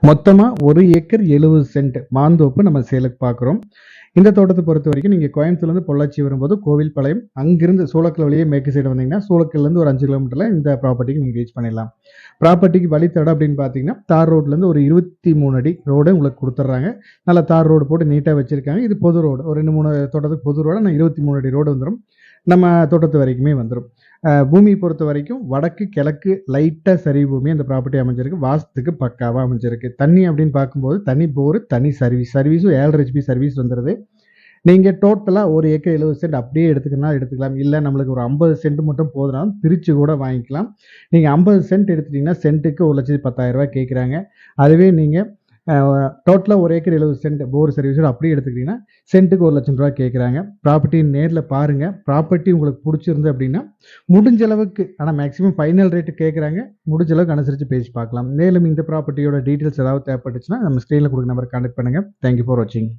மொத்தமா 1 acre 70 send மாந்தோப்பு நம்ம சேலுக்கு பார்க்குறோம். இந்த தோட்டத்த பொறுத்தவரைக்கும் நீங்க கோயம்புத்தூர்லேருந்து பொள்ளாச்சி வரும்போது கோவில்பாளையம், அங்கிருந்து சூளக்கல் வழியே மேற்கு சைடு வந்தீங்கன்னா, சூளக்கல்லேருந்து ஒரு 5 கிலோமீட்டர்ல இந்த ப்ராப்பர்ட்டிக்கு நீங்க ரீச் பண்ணிடலாம். ப்ராப்பர்ட்டிக்கு வழித்தடம் அப்படின்னு பார்த்தீங்கன்னா, தார் ரோட்லேருந்து ஒரு 23 அடி ரோடு உங்களுக்கு குடுத்துடுறாங்க. நல்லா தார் ரோடு போட்டு நீட்டா வச்சிருக்காங்க. இது பொது ரோடு. ஒரு 2, 3 தோட்டத்துக்கு பொது ரோடு. ஆனா 23 அடி ரோடு வந்துரும். நம்ம தோட்டத்து வரைக்குமே வந்துரும். பூமியை பொறுத்த வரைக்கும் வடக்கு, கிழக்கு லைட்டா சரிவு பூமி அந்த ப்ராப்பர்ட்டி அமைஞ்சிருக்கு. வாஸ்துக்கு பக்காவா அமைஞ்சிருக்கு. தண்ணி அப்படின்னு பார்க்கும்போது தனி போர், தனி சர்வீஸும் 7.5 HP சர்வீஸ் வந்துருது. நீங்க டோட்டலா 1 ஏக்கர் 70 சென்ட் அப்படியே எடுத்துக்கணும்னா எடுத்துக்கலாம். இல்ல நம்மளுக்கு ஒரு 50 சென்ட் மட்டும் போதுனாலும் பிரிச்சு கூட வாங்கிக்கலாம். நீங்க 50 சென்ட் எடுத்துட்டீங்கன்னா சென்ட்டுக்கு ரூ. 1,10,000 கேட்குறாங்க. அதுவே நீங்க டோட்டலா 1 ஏக்கர் 70 சென்ட் போர் சர்வீஸோட அப்படியே எடுத்துக்கிட்டீங்கன்னா சென்ட்டுக்கு ரூ. 1,00,000 கேட்குறாங்க. ப்ராப்பர்ட்டியை நேர்ல பாருங்க. ப்ராப்பர்ட்டி உங்களுக்கு பிடிச்சிருந்து அப்படின்னா முடிஞ்ச அளவுக்கு, ஆனா மேக்ஸிமம் ஃபைனல் ரேட் கேட்குறாங்க. முடிஞ்ச அளவுக்கு அனுசரிச்சு பேசி பார்க்கலாம். மேலும் இந்த ப்ராப்பர்ட்டியோட டீட்டெயில்ஸ் ஏதாவது தேவைப்பட்டுச்சுன்னா நம்ம ஸ்க்ரீன்ல கொடுக்குற நம்பருக்கு கான்டாக்ட் பண்ணுங்க. தேங்க் யூ ஃபார் வாட்சிங்.